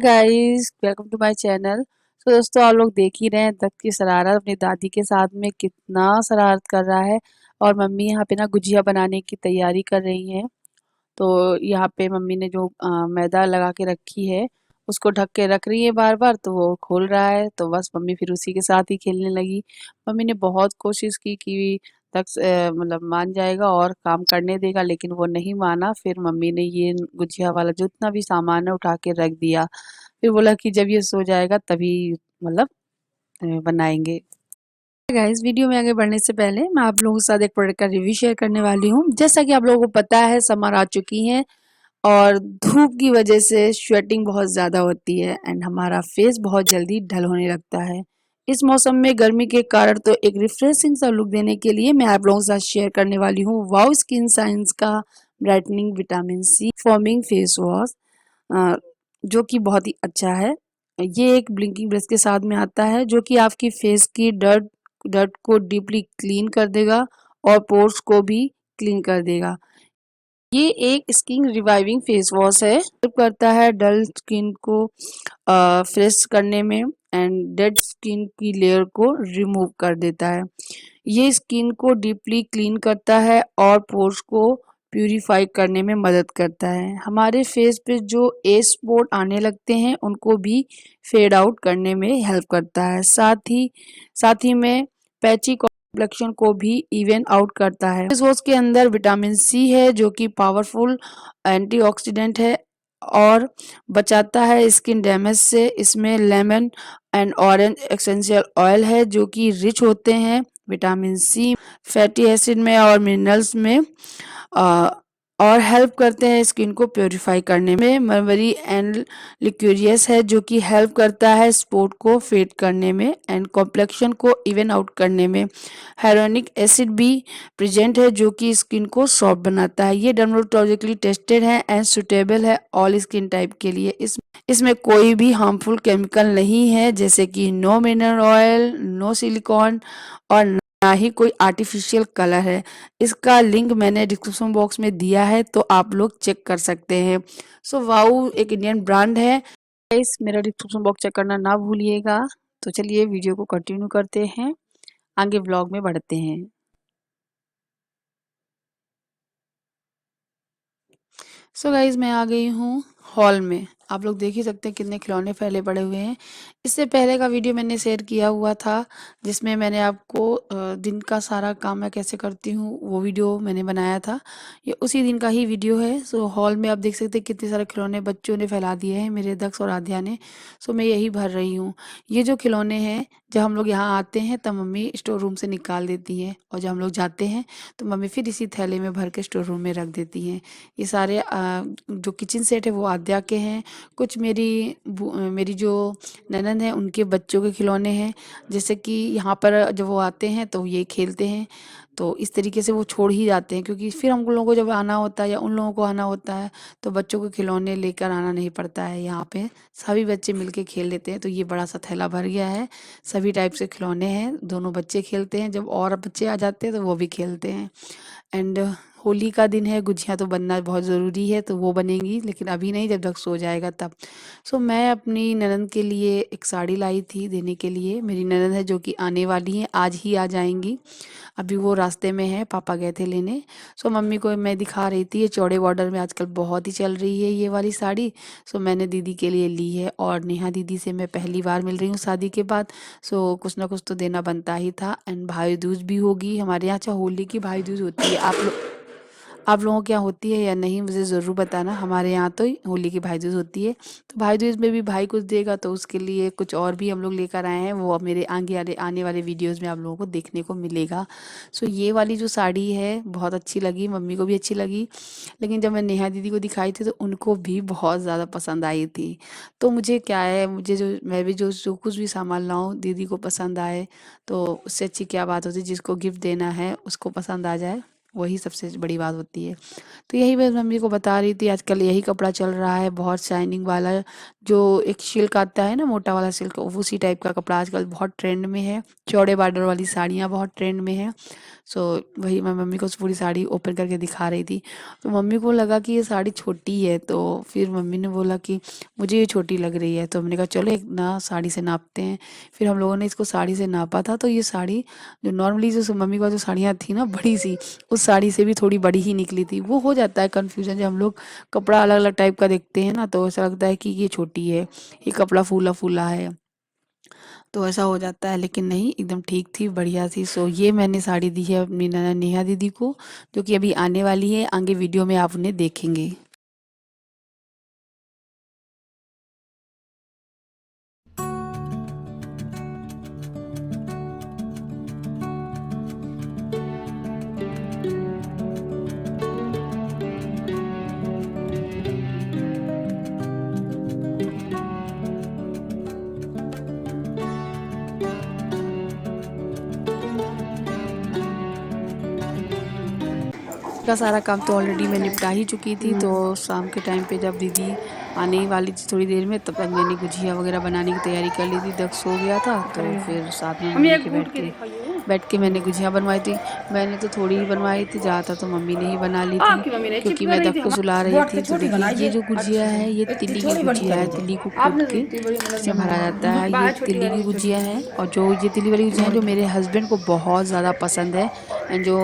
Guys, welcome to my channel. तो दोस्तों, आप लोग देख ही रहे हैं दत्त की शरारत अपनी दादी के साथ में कितना शरारत कर रहा है। और मम्मी यहाँ पे ना गुजिया बनाने की तैयारी कर रही हैं। तो यहाँ पे मम्मी ने जो मैदा लगा के रखी है उसको ढक के रख रही है बार बार, तो वो खोल रहा है तो बस मम्मी फिर उसी के साथ ही खेलने लगी। मम्मी ने बहुत कोशिश की कि मतलब मान जाएगा और काम करने देगा, लेकिन वो नहीं माना। फिर मम्मी ने ये गुजिया वाला जितना भी सामान है उठा के रख दिया। फिर बोला कि जब ये सो जाएगा तभी मतलब बनाएंगे। गाइस, वीडियो में आगे बढ़ने से पहले मैं आप लोगों के साथ एक प्रोडक्ट का रिव्यू शेयर करने वाली हूँ। जैसा कि आप लोगों को पता है, समर आ चुकी है और धूप की वजह से स्वेटिंग बहुत ज़्यादा होती है एंड हमारा फेस बहुत जल्दी डल होने लगता है। इस मौसम में गर्मी के कारण तो एक रिफ्रेशिंग सा लुक देने के लिए मैं आप लोगों के साथ शेयर करने वाली हूँ वाओ स्किन साइंस का brightening vitamin C foaming face wash, जो कि बहुत ही अच्छा है। ये एक ब्लिंकिंग ब्रश के साथ में आता है जो कि आपकी फेस की डर्ट डर्ट को डीपली क्लीन कर देगा और पोर्स को भी क्लीन कर देगा। ये एक स्किन रिवाइविंग फेस वॉश है, हेल्प करता है डल स्किन को फ्रेश करने में एंड डेड स्किन की लेयर को रिमूव कर देता है। ये स्किन को डीपली क्लीन करता है और पोर्स को प्यूरिफाई करने में मदद करता है। हमारे फेस पे जो एज स्पॉट आने लगते हैं उनको भी फेड आउट करने में हेल्प करता है। साथ ही में पैची कॉम्प्लेक्शन को भी इवन आउट करता है। फेस वॉश के अंदर विटामिन सी है जो कि पावरफुल एंटीऑक्सीडेंट है और बचाता है स्किन डैमेज से। इसमें lemon and orange essential oil है जो कि रिच होते हैं विटामिन सी, फैटी एसिड में और मिनरल्स में, अ, और हेल्प करते हैं स्किन को प्योरीफाई करने में। मरमरी एंड लिक्यूरियस है जो कि हेल्प करता है स्पॉट को फेड करने में एंड कॉम्प्लेक्शन को इवन आउट करने में। हेरोनिक एसिड भी प्रेजेंट है जो कि स्किन को सॉफ्ट बनाता है। ये डर्मेटोलॉजिकली टेस्टेड है एंड सुटेबल है ऑल स्किन टाइप के लिए। इसमें कोई भी हार्मफुल केमिकल नहीं है, जैसे कि no mineral oil, no silicone और ना ही कोई आर्टिफिशियल कलर है। इसका लिंक मैंने डिस्क्रिप्शन बॉक्स में दिया है तो आप लोग चेक कर सकते हैं। सो वाओ एक इंडियन ब्रांड है। गाइस, मेरा डिस्क्रिप्शन बॉक्स चेक करना ना भूलिएगा। तो चलिए वीडियो को कंटिन्यू करते हैं, आगे व्लॉग में बढ़ते हैं। सो गाइज, मैं आ गई हूँ हॉल में। आप लोग देख ही सकते हैं कितने खिलौने फैले पड़े हुए हैं। इससे पहले का वीडियो मैंने शेयर किया हुआ था जिसमें मैंने आपको दिन का सारा काम मैं कैसे करती हूँ वो वीडियो मैंने बनाया था। ये उसी दिन का ही वीडियो है। सो हॉल में आप देख सकते हैं कितने सारे खिलौने बच्चों ने फैला दिए हैं, मेरे दक्ष और आध्या ने। सो मैं यही भर रही हूँ। ये जो खिलौने हैं, जब हम लोग यहाँ आते हैं तब मम्मी स्टोर रूम से निकाल देती हैं और जब हम लोग जाते हैं तो मम्मी फिर इसी थैले में भर के स्टोर रूम में रख देती हैं। ये सारे जो किचन सेट है वो आद्या के हैं। कुछ मेरी जो ननद है उनके बच्चों के खिलौने हैं। जैसे कि यहाँ पर जब वो आते हैं तो ये खेलते हैं, तो इस तरीके से वो छोड़ ही जाते हैं क्योंकि फिर हम लोगों को जब आना होता है या उन लोगों को आना होता है तो बच्चों के खिलौने लेकर आना नहीं पड़ता है। यहाँ पे सभी बच्चे मिलके खेल लेते हैं। तो ये बड़ा सा थैला भर गया है, सभी टाइप से खिलौने हैं। दोनों बच्चे खेलते हैं, जब और बच्चे आ जाते हैं तो वो भी खेलते हैं। एंड होली का दिन है, गुजिया तो बनना बहुत ज़रूरी है तो वो बनेंगी, लेकिन अभी नहीं, जब तक सो जाएगा तब। सो मैं अपनी ननद के लिए एक साड़ी लाई थी देने के लिए। मेरी ननद है जो कि आने वाली है, आज ही आ जाएंगी। अभी वो रास्ते में है, पापा गए थे लेने। सो मम्मी को मैं दिखा रही थी, ये चौड़े बॉर्डर में आजकल बहुत ही चल रही है ये वाली साड़ी। सो मैंने दीदी के लिए ली है और नेहा दीदी से मैं पहली बार मिल रही हूँ शादी के बाद। सो कुछ ना कुछ तो देना बनता ही था। एंड भाई दूज भी होगी हमारे यहाँ। अच्छा, होली की भाई दूज होती है, आप लोगों के यहाँ होती है या नहीं मुझे ज़रूर बताना। हमारे यहाँ तो होली की भाई दूज होती है। तो भाई दूज में भी भाई कुछ देगा तो उसके लिए कुछ और भी हम लोग लेकर आए हैं, वो अब मेरे आगे आने वाले वीडियोस में आप लोगों को देखने को मिलेगा। सो ये वाली जो साड़ी है बहुत अच्छी लगी, मम्मी को भी अच्छी लगी, लेकिन जब मैं नेहा दीदी को दिखाई थी तो उनको भी बहुत ज़्यादा पसंद आई थी। तो मुझे क्या है, मुझे जो मैं भी जो कुछ भी सामान लाऊं दीदी को पसंद आए तो उससे अच्छी क्या बात होती, जिसको गिफ्ट देना है उसको पसंद आ जाए। वही सबसे बड़ी बात होती है। तो यही मैं मम्मी को बता रही थी, आजकल यही कपड़ा चल रहा है बहुत शाइनिंग वाला, जो एक सिल्क आता है ना, मोटा वाला सिल्क, उसी टाइप का कपड़ा आजकल बहुत ट्रेंड में है। चौड़े बॉर्डर वाली साड़ियाँ बहुत ट्रेंड में है। सो वही मैं मम्मी को पूरी साड़ी ओपन करके दिखा रही थी। तो मम्मी को लगा कि ये साड़ी छोटी है, तो फिर मम्मी ने बोला कि मुझे ये छोटी लग रही है। तो हमने कहा चलो एक ना साड़ी से नापते हैं। फिर हम लोगों ने इसको साड़ी से नापा था, तो ये साड़ी जो नॉर्मली जो मम्मी का जो साड़ियाँ थी ना बड़ी सी, उस साड़ी से भी थोड़ी बड़ी ही निकली थी। वो हो जाता है कन्फ्यूजन, जब हम लोग कपड़ा अलग अलग टाइप का देखते हैं ना, तो ऐसा लगता है कि ये छोटी है, ये कपड़ा फूला फूला है, तो ऐसा हो जाता है। लेकिन नहीं, एकदम ठीक थी, बढ़िया थी। सो ये मैंने साड़ी दी है अपनी नेहा दीदी को, जो कि अभी आने वाली है, आगे वीडियो में आप उन्हें देखेंगे। का सारा काम तो ऑलरेडी मैं निपटा ही चुकी थी। तो शाम के टाइम पे जब दीदी आने ही वाली थी थोड़ी देर में, तब तक मैंने गुजिया वगैरह बनाने की तैयारी कर ली थी। दक्ष सो गया था, तो फिर साथ में मम्मी के बैठ के मैंने गुजिया बनवाई थी। मैंने तो थोड़ी ही बनवाई थी, ज़्यादा तो मम्मी ने ही बना ली थी, क्योंकि मैं दक्ष को सुला रही थी। तो देखिए ये जो गुजिया है, ये तिल्ली की गुजिया है। तिल्ली को कूट के इसमें भरा जाता है, ये तिल्ली की गुजिया है। और जो ये तिल्ली वाली गुजिया है, जो मेरे हस्बैंड को बहुत ज़्यादा पसंद है, एंड जो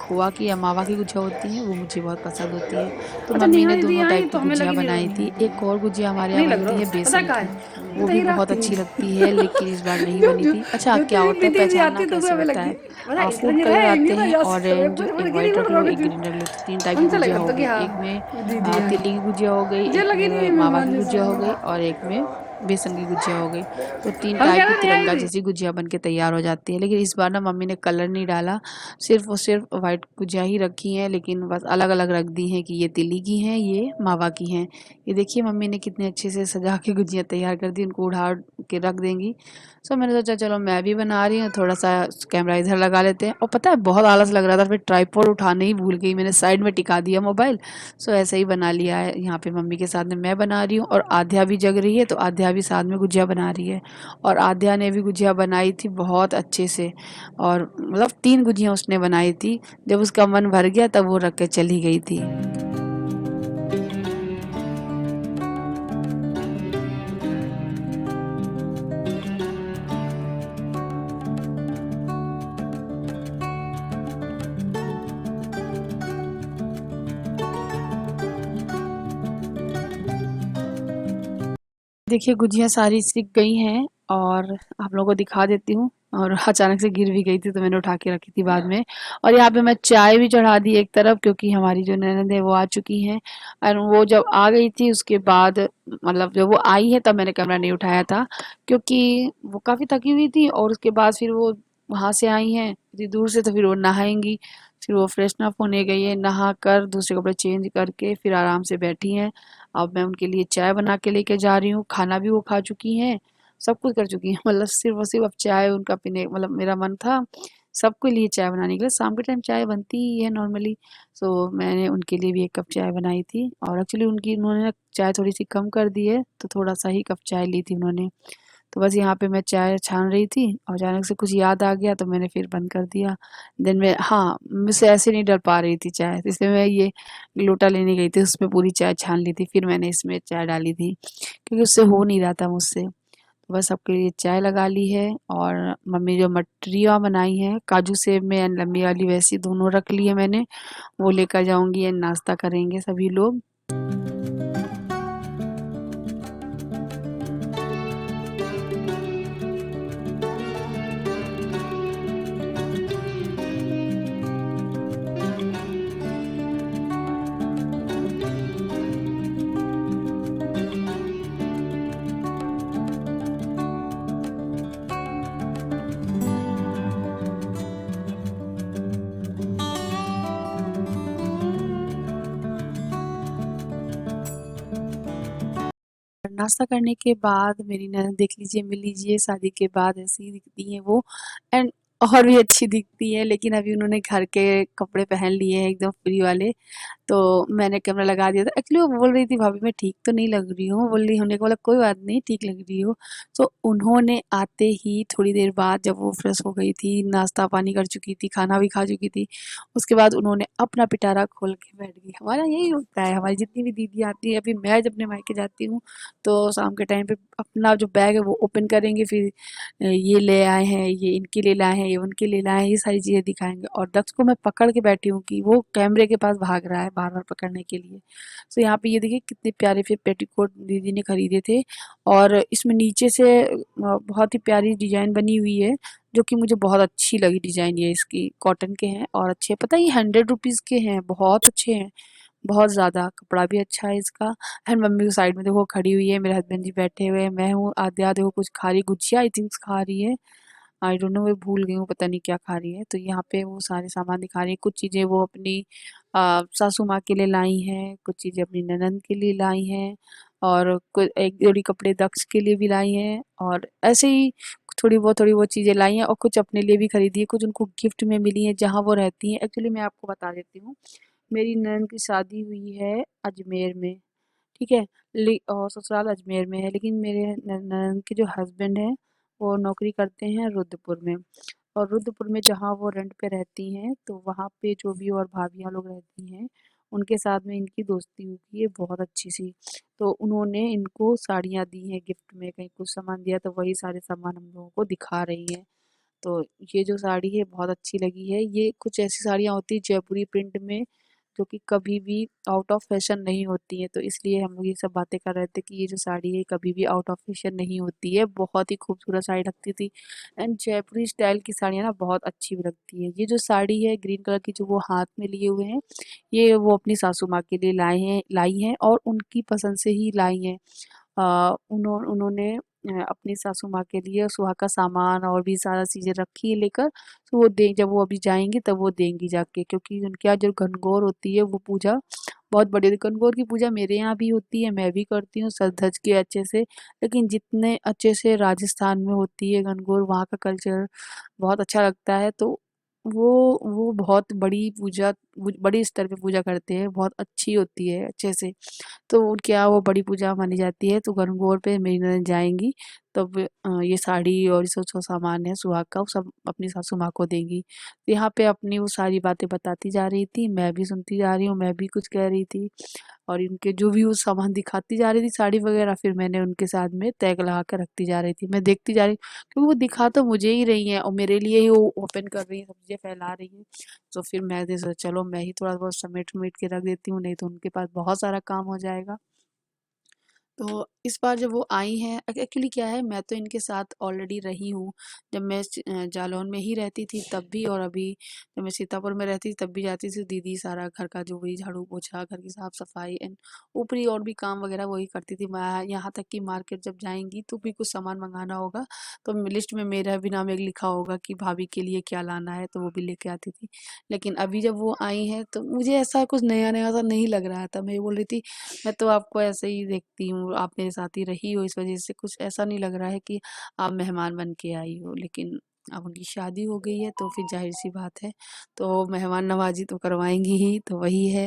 खोआ की या मावा की गुजिया होती हैं, वो मुझे बहुत पसंद होती है। तो मम्मी ने दोनों टाइप की गुजिया बनाई थी। एक और गुजिया हमारे यहाँ बनती है बेसन की, वो भी बहुत अच्छी लगती है, लेकिन इस बार नहीं बनी थी। अच्छा, क्या होता है, पहचानना कैसे होता है, फूड कलर आते हैं, ऑरेंज, एक वाइट रख लो, एक ग्रीन रख लो, तो 3 टाइप की गुजिया हो गई। एक में तिल्ली की गुजिया हो गई, एक में मावा की गुजिया हो गई, और एक में बेसन की गुजिया हो गई। तो 3 टाइप की तिरंगा जैसी गुजिया बन के तैयार हो जाती है। लेकिन इस बार ना मम्मी ने कलर नहीं डाला, सिर्फ़ और सिर्फ़ वाइट गुजिया ही रखी हैं, लेकिन बस अलग-अलग रख दी हैं कि ये तिल्ली की हैं, ये मावा की हैं। ये देखिए मम्मी ने कितने अच्छे से सजा के गुजिया तैयार कर दी, उनको उठा के रख देंगी। सो मैंने सोचा चलो मैं भी बना रही हूँ, थोड़ा-सा कैमरा इधर लगा लेते हैं। और पता है बहुत आलस लग रहा था, फिर ट्राइपॉड उठाने ही भूल गई, मैंने साइड में टिका दिया मोबाइल। सो ऐसे ही बना लिया है। यहाँ पे मम्मी के साथ में मैं बना रही हूँ, और आध्या भी जग रही है, तो आध्या भी साथ में गुजिया बना रही है। और आध्या ने भी गुजिया बनाई थी बहुत अच्छे से, और मतलब 3 गुजिया उसने बनाई थी। जब उसका मन भर गया तब वो रख के चली गई थी। देखिए गुजिया सारी सिक गई हैं, और आप लोगों को दिखा देती हूँ। और अचानक से गिर भी गई थी, तो मैंने उठा के रखी थी बाद में। और यहाँ पे मैं चाय भी चढ़ा दी एक तरफ, क्योंकि हमारी जो ननद है वो आ चुकी हैं। और वो जब आ गई थी उसके बाद, मतलब जब वो आई है तब मैंने कैमरा नहीं उठाया था, क्योंकि वो काफ़ी थकी हुई थी। और उसके बाद फिर वो वहाँ से आई हैं इतनी दूर से, तो फिर वो नहाएंगी। फिर वो फ्रेशन अप होने गई है, नहा कर दूसरे कपड़े चेंज करके फिर आराम से बैठी हैं। अब मैं उनके लिए चाय बना के लेके जा रही हूँ, खाना भी वो खा चुकी हैं, सब कुछ कर चुकी हैं। मतलब सिर्फ और सिर्फ अब चाय उनका पीने, मतलब मेरा मन था सबके लिए चाय बनाने के लिए। शाम के टाइम चाय बनती ही है नॉर्मली। सो मैंने उनके लिए भी 1 कप चाय बनाई थी, और एक्चुअली उनकी उन्होंने ना चाय थोड़ी सी कम कर दी है, तो थोड़ा सा ही कप चाय ली थी उन्होंने। तो बस यहाँ पे मैं चाय छान रही थी, और अचानक से कुछ याद आ गया, तो मैंने फिर बंद कर दिया। देन मैं, हाँ, मुझसे ऐसे नहीं डल पा रही थी चाय, तो इसलिए मैं ये लोटा लेने गई थी, उसमें पूरी चाय छान ली थी, फिर मैंने इसमें चाय डाली थी, क्योंकि उससे हो नहीं रहा था मुझसे। तो बस सबके लिए चाय लगा ली है। और मम्मी जो मटरियाँ बनाई हैं काजू सेब में एंड लंबी वाली, वैसी दोनों रख ली है मैंने, वो लेकर जाऊंगी एंड नाश्ता करेंगे सभी लोग। नाश्ता करने के बाद मेरी ननद देख लीजिए, मिल लीजिए, शादी के बाद ऐसी ही दिखती हैं वो। एंड और भी अच्छी दिखती है, लेकिन अभी उन्होंने घर के कपड़े पहन लिए हैं एकदम फ्री वाले। तो मैंने कैमरा लगा दिया था। एक्चुअली वो बोल रही थी भाभी मैं ठीक तो नहीं लग रही हूँ, बोल रही हमने बोला कोई बात नहीं ठीक लग रही हो। तो उन्होंने आते ही थोड़ी देर बाद जब वो फ्रेश हो गई थी, नाश्ता पानी कर चुकी थी, खाना भी खा चुकी थी, उसके बाद उन्होंने अपना पिटारा खोल के बैठ गई। हमारा यही होता है, हमारी जितनी भी दीदी आती है, अभी मैं जब अपने मायके जाती हूँ तो शाम के टाइम पे अपना जो बैग है वो ओपन करेंगे, फिर ये ले आए हैं, ये इनके लिए लाए हैं, ये उनके लिए लाए हैं, ये सारी चीज़ें दिखाएँगे। और दक्ष को मैं पकड़ के बैठी हूँ कि वो कैमरे के पास भाग रहा है बार-बार पकड़ने के लिए। तो यहाँ पे ये देखिए कितने प्यारे फिर पेटीकोट दीदी ने खरीदे थे, और इसमें नीचे से बहुत ही प्यारी डिज़ाइन बनी हुई है, जो कि मुझे बहुत अच्छी लगी डिज़ाइन ये इसकी। कॉटन के हैं और अच्छे, पता है ये 100 रुपीज़ के हैं, बहुत अच्छे हैं, बहुत ज़्यादा। कपड़ा भी अच्छा है इसका। एंड मम्मी को साइड में देखो खड़ी हुई है, मेरे हस्बैंड जी बैठे हुए हैं, मैं हूँ आध्या देखो कुछ खा रही, गुजिया आई थिंक खा रही है। आई डोंट नो, मैं भूल गई हूँ, पता नहीं क्या खा रही है। तो यहाँ पे वो सारे सामान दिखा रही है, कुछ चीज़ें वो अपनी सासू माँ के लिए लाई हैं, कुछ चीज़ें अपनी ननद के लिए लाई हैं, और एक जोड़ी कपड़े दक्ष के लिए भी लाई हैं, और ऐसे ही थोड़ी बहुत चीज़ें लाई हैं, और कुछ अपने लिए भी खरीदी है, कुछ उनको गिफ्ट में मिली है जहाँ वो रहती हैं। एक्चुअली मैं आपको बता देती हूँ, मेरी ननद की शादी हुई है अजमेर में, ठीक है? और ससुराल अजमेर में है, लेकिन मेरे ननद के जो हस्बैंड हैं वो नौकरी करते हैं रुद्रपुर में। और रुद्रपुर में जहाँ वो रेंट पे रहती हैं, तो वहाँ पे जो भी और भाभियाँ लोग रहती हैं, उनके साथ में इनकी दोस्ती हुई है बहुत अच्छी सी। तो उन्होंने इनको साड़ियाँ दी हैं गिफ्ट में, कहीं कुछ सामान दिया, तो वही सारे सामान हम लोगों को दिखा रही हैं। तो ये जो साड़ी है बहुत अच्छी लगी है। ये कुछ ऐसी साड़ियाँ होती हैं जयपुरी प्रिंट में, जो कि कभी भी आउट ऑफ फैशन नहीं होती हैं, तो इसलिए हम लोग ये सब बातें कर रहे थे कि ये जो साड़ी है कभी भी आउट ऑफ फैशन नहीं होती है। बहुत ही खूबसूरत साड़ी लगती थी, एंड जयपुरी स्टाइल की साड़ियाँ ना बहुत अच्छी भी लगती है। ये जो साड़ी है ग्रीन कलर की जो वो हाथ में लिए हुए हैं, ये वो अपनी सासू माँ के लिए लाई हैं, और उनकी पसंद से ही लाई हैं। उन्होंने अपनी सासू माँ के लिए सुहाग का सामान और भी सारा चीज़ें रखी है लेकर, तो वो दे जब वो अभी जाएँगी तब वो देंगी जाके, क्योंकि उनके यहाँ जो गणगौर होती है वो पूजा बहुत बड़ी होती है। गणगौर की पूजा मेरे यहाँ भी होती है, मैं भी करती हूँ सज-धज के अच्छे से, लेकिन जितने अच्छे से राजस्थान में होती है गणगौर, वहाँ का कल्चर बहुत अच्छा लगता है। तो वो बहुत बड़ी पूजा, बड़ी स्तर पे पूजा करते हैं, बहुत अच्छी होती है अच्छे से। तो उनके यहाँ वो बड़ी पूजा मानी जाती है, तो गणगौर पे मेरी ननद जाएँगी, तब ये साड़ी और जो सामान है सुहाग का वो सब अपनी सासू माँ को देंगी। तो यहाँ पे अपनी वो सारी बातें बताती जा रही थी, मैं भी सुनती जा रही हूँ, मैं भी कुछ कह रही थी, और इनके जो भी वो सामान दिखाती जा रही थी साड़ी वगैरह, फिर मैंने उनके साथ में टैग लगा के रखती जा रही थी। मैं देखती जा रही, क्योंकि वो दिखा तो मुझे ही रही हैं और मेरे लिए ही वो ओपन कर रही हैं, सब चीज़ें फैला रही हैं। तो फिर मैंने सोचा चलो मैं ही थोड़ा बहुत समेट-वमेट के रख देती हूँ, नहीं तो उनके पास बहुत सारा काम हो जाएगा। तो इस बार जब वो आई हैं, एक्चुअली क्या है, मैं तो इनके साथ ऑलरेडी रही हूँ। जब मैं जालौन में ही रहती थी तब भी, और अभी जब मैं सीतापुर में रहती थी तब भी जाती थी। दीदी सारा घर का जो भी झाड़ू पोछा, घर की साफ सफाई एंड ऊपरी और भी काम वगैरह वही करती थी। मैं यहाँ तक कि मार्केट जब जाएंगी तो भी कुछ सामान मंगाना होगा तो लिस्ट में मेरा भी नाम एक लिखा होगा कि भाभी के लिए क्या लाना है, तो वो भी लेके आती थी। लेकिन अभी जब वो आई हैं तो मुझे ऐसा कुछ नया नया सा नहीं लग रहा था। मैं ये बोल रही थी मैं तो आपको ऐसे ही देखती हूँ, आप मेरे साथ ही रही हो, इस वज़ह से कुछ ऐसा नहीं लग रहा है कि आप मेहमान बन के आई हो। लेकिन अब उनकी शादी हो गई है तो फिर ज़ाहिर-सी बात है, तो मेहमान नवाज़ी तो करवाएँगी ही, तो वही है।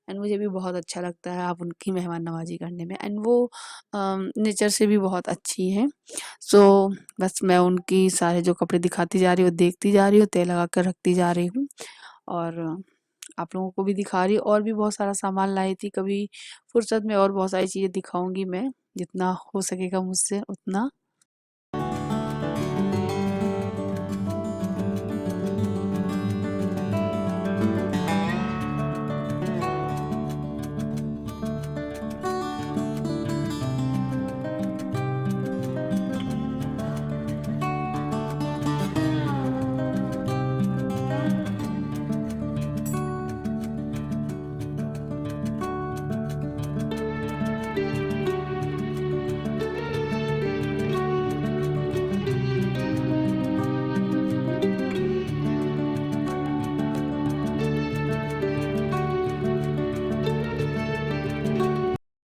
एंड मुझे भी बहुत अच्छा लगता है आप उनकी मेहमान नवाज़ी करने में, एंड वो नेचर से भी बहुत अच्छी हैं। सो बस मैं उनकी सारे जो कपड़े दिखाती जा रही हूँ, देखती जा रही हूँ, तय लगा कर रखती जा रही हूँ, और आप लोगों को भी दिखा रही हूँ। और भी बहुत सारा सामान लाई थी, कभी फुर्सत में और बहुत सारी चीज़ें दिखाऊँगी मैं, जितना हो सकेगा मुझसे उतना।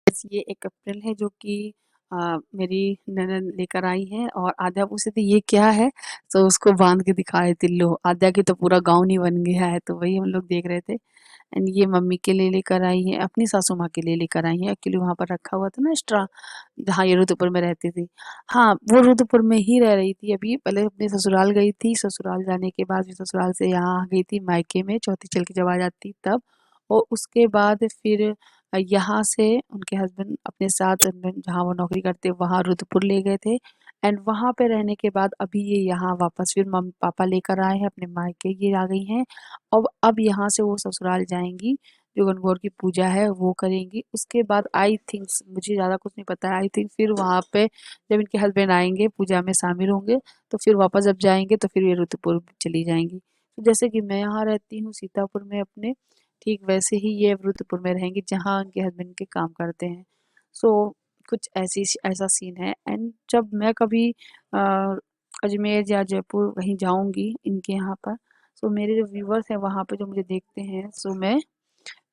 बस ये 1 अप्रैल है जो कि मेरी ननद लेकर आई हैं और आद्या पूछ रही थी ये क्या है? तो उसको बाँध के दिखा रही थी, लो आद्या की तो पूरा गाउन ही बन गया है, तो वही हम लोग देख रहे थे। एंड ये मम्मी के लिए लेकर आई हैं, अपनी सासू माँ के लिए लेकर आई हैं, एक्चुअली वहाँ पर रखा हुआ था ना एक्स्ट्रा, जहाँ ये रुद्रपुर में रहती थी। हाँ, वो रुद्रपुर में ही रह रही थी अभी, पहले अपने ससुराल गई थी, ससुराल जाने के बाद फिर ससुराल से यहाँ आ गई थी मायके में, चौथी चल के जब आ जाती तब। और उसके बाद फिर यहाँ से उनके हस्बैंड अपने साथ जहाँ वो नौकरी करते वहाँ रुद्रपुर ले गए थे। एंड वहाँ पे रहने के बाद अभी ये यहाँ वापस फिर मम्मी पापा लेकर आए हैं अपने मायके, ये आ गई हैं। अब यहाँ से वो ससुराल जाएंगी, जो गणगौर की पूजा है वो करेंगी। उसके बाद आई थिंक, मुझे ज़्यादा कुछ नहीं पता है, आई थिंक फिर वहाँ पे जब इनके हस्बैंड आएंगे पूजा में शामिल होंगे, तो फिर वापस जब जाएंगे तो फिर ये रुद्रपुर चली जाएंगी। तो जैसे कि मैं यहाँ रहती हूँ सीतापुर में अपने, ठीक वैसे ही ये रुद्रपुर में रहेंगी जहाँ उनके हस्बैंड के काम करते हैं। सो कुछ ऐसा सीन है। एंड जब मैं कभी अजमेर या जयपुर कहीं जाऊंगी इनके यहाँ पर, सो मेरे जो व्यूवर्स हैं वहाँ पे जो मुझे देखते हैं, सो मैं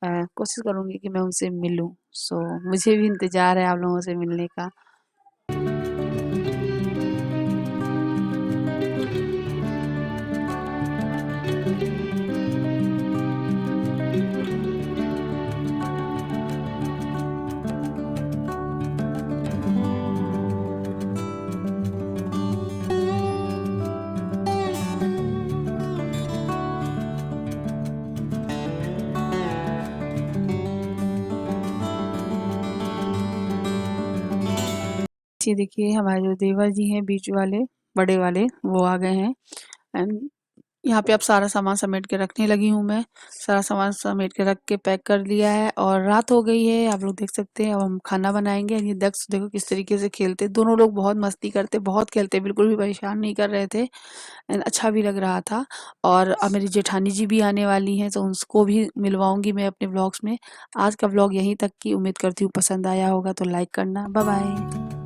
कोशिश करूंगी कि मैं उनसे मिलूं। सो मुझे भी इंतजार है आप लोगों से मिलने का। ये देखिए हमारे जो देवर जी हैं बीच वाले, बड़े वाले, वो आ गए हैं। एंड यहाँ पे अब सारा सामान समेट के रखने लगी हूँ मैं। सारा सामान समेट के रख के पैक कर लिया है और रात हो गई है, आप लोग देख सकते हैं। अब हम खाना बनाएंगे। ये दक्ष देखो किस तरीके से खेलते, दोनों लोग बहुत मस्ती करते, बहुत खेलते, बिल्कुल भी परेशान नहीं कर रहे थे। एंड अच्छा भी लग रहा था। और अब मेरी जेठानी जी भी आने वाली हैं, तो उनको भी मिलवाऊंगी मैं अपने व्लॉग्स में। आज का व्लॉग यहीं तक की, उम्मीद करती हूँ पसंद आया होगा, तो लाइक करना। Bye bye.